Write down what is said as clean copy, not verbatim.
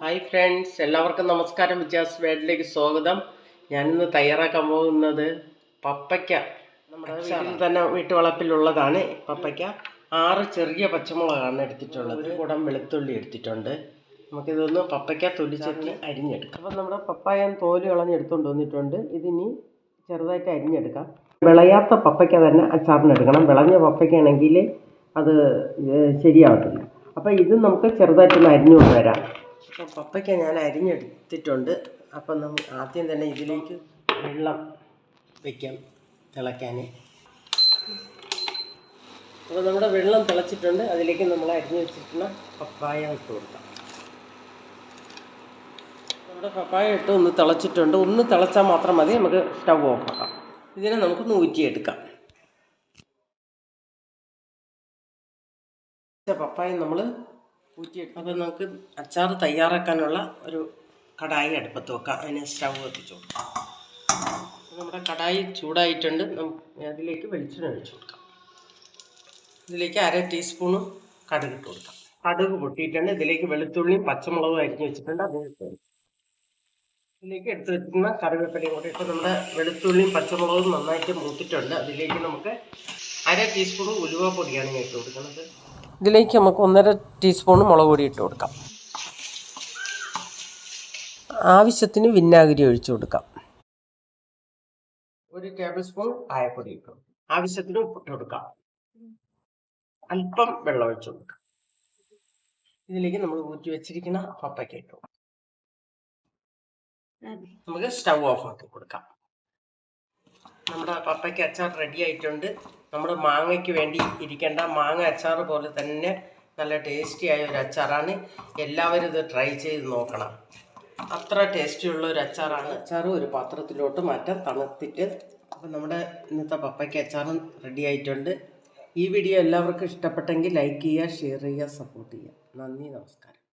Hi friends, എല്ലാവർക്കും നമസ്കാരം. വിജാസ് വേഡിലേക്ക് സ്വാഗതം. ഞാനിന്ന് തയ്യാറാക്കാൻ പോകുന്നത് പപ്പയ്ക്ക. നമ്മുടെ വീട്ടിൽ തന്നെ വീട്ടുവളപ്പിലുള്ളതാണ് പപ്പയ്ക്ക. 6 ചെറിയ പച്ചമുളകാണ് എടുത്തിട്ടുള്ളത്. 1 കുടം വെളുത്തുള്ളി എടുത്തിട്ടുണ്ട്. നമുക്കിതൊന്ന് പപ്പയ്ക്ക തൊലിച്ചെത്തി അരിഞ്ഞെടുക്കാം. അപ്പം നമ്മുടെ പപ്പായ തോല് കളഞ്ഞെടുത്തുകൊണ്ട് വന്നിട്ടുണ്ട്. ഇതിനി ചെറുതായിട്ട് അരിഞ്ഞെടുക്കാം. വിളയാത്ത പപ്പയ്ക്ക തന്നെ അച്ചാറിനെടുക്കണം. വിളഞ്ഞ പപ്പയ്ക്കാണെങ്കിൽ അത് ശരിയാവത്തില്ല. അപ്പോൾ ഇത് നമുക്ക് ചെറുതായിട്ടൊന്ന് അരിഞ്ഞുകൊണ്ട് വരാം. അപ്പം പപ്പയ്ക്ക ഞാൻ അരിഞ്ഞെടുത്തിട്ടുണ്ട്. അപ്പം ആദ്യം തന്നെ ഇതിലേക്ക് വെള്ളം വയ്ക്കാം തിളയ്ക്കാൻ. അപ്പോൾ നമ്മുടെ വെള്ളം തിളച്ചിട്ടുണ്ട്. അതിലേക്ക് നമ്മൾ അരിഞ്ഞു വെച്ചിട്ടുള്ള പപ്പായ ഇട്ട് കൊടുക്കാം. നമ്മുടെ പപ്പായ ഇട്ട് ഒന്ന് തിളച്ചിട്ടുണ്ട്. ഒന്ന് തിളച്ചാൽ മാത്രം മതി. നമുക്ക് സ്റ്റവ് ഓഫ് ആക്കാം. ഇതിനെ നമുക്ക് ഊറ്റിയെടുക്കാം. പപ്പായ നമ്മൾ ഊറ്റിയെടുക്കാം. അപ്പോൾ നമുക്ക് അച്ചാർ തയ്യാറാക്കാനുള്ള ഒരു കടായി അടുപ്പത്ത് വെക്കാം. അതിന് സ്റ്റവ് കത്തിച്ചു കൊടുക്കാം. നമ്മുടെ കടായി ചൂടായിട്ടുണ്ട്. അതിലേക്ക് വെളിച്ചെണ്ണ ഒഴിച്ചു കൊടുക്കാം. ഇതിലേക്ക് 1/2 ടീസ്പൂണ് കടുക് ഇട്ട് കൊടുക്കാം. കടുക് പൊട്ടിയിട്ടുണ്ട്. ഇതിലേക്ക് വെളുത്തുള്ളിയും പച്ചമുളകും അരിഞ്ഞ് വെച്ചിട്ടുണ്ട്. ഇതിലേക്ക് എടുത്ത് വെച്ചിരുന്ന കറിവേപ്പിലയും കൂടി ഇട്ട് നമ്മുടെ വെളുത്തുള്ളിയും പച്ചമുളകും നന്നായിട്ട് മൂത്തിട്ടുണ്ട്. അതിലേക്ക് നമുക്ക് 1/2 ടീസ്പൂൺ ഉലുവപ്പൊടിയാണ് ഞാൻ ഇട്ട് കൊടുക്കുന്നത്. ഇതിലേക്ക് നമുക്ക് 1.5 ടീസ്പൂൺ മുളക് പൊടി ഇട്ട് കൊടുക്കാം. ആവശ്യത്തിന് വിനാഗിരി ഒഴിച്ചു കൊടുക്കാം. 1 ടേബിൾ സ്പൂൺ കായപ്പൊടി ഇട്ടു. ആവശ്യത്തിന് ഉപ്പിട്ട് കൊടുക്കാം. അല്പം വെള്ളം ഒഴിച്ചു കൊടുക്കാം. ഇതിലേക്ക് നമ്മൾ ഊറ്റി വെച്ചിരിക്കുന്ന പപ്പയ്ക്ക ഇട്ടു. നമുക്ക് സ്റ്റവ് ഓഫ് ആക്കി കൊടുക്കാം. നമ്മുടെ പപ്പയ്ക്ക അച്ചാർ റെഡി ആയിട്ടുണ്ട്. നമ്മുടെ മാങ്ങയ്ക്ക് വേണ്ടി ഇരിക്കേണ്ട മാങ്ങ അച്ചാർ പോലെ തന്നെ നല്ല ടേസ്റ്റി ആയ ഒരു അച്ചാറാണ്. എല്ലാവരും ഇത് ട്രൈ ചെയ്ത് നോക്കണം. അത്ര ടേസ്റ്റിയുള്ള ഒരു അച്ചാറാണ്. അച്ചാർ ഒരു പാത്രത്തിലോട്ട് മാറ്റാം തണുത്തിട്ട്. അപ്പം നമ്മുടെ ഇന്നത്തെ പപ്പയ്ക്ക അച്ചാറും റെഡി ആയിട്ടുണ്ട്. ഈ വീഡിയോ എല്ലാവർക്കും ഇഷ്ടപ്പെട്ടെങ്കിൽ ലൈക്ക് ചെയ്യുക, ഷെയർ ചെയ്യുക, സപ്പോർട്ട് ചെയ്യുക. നന്ദി, നമസ്കാരം.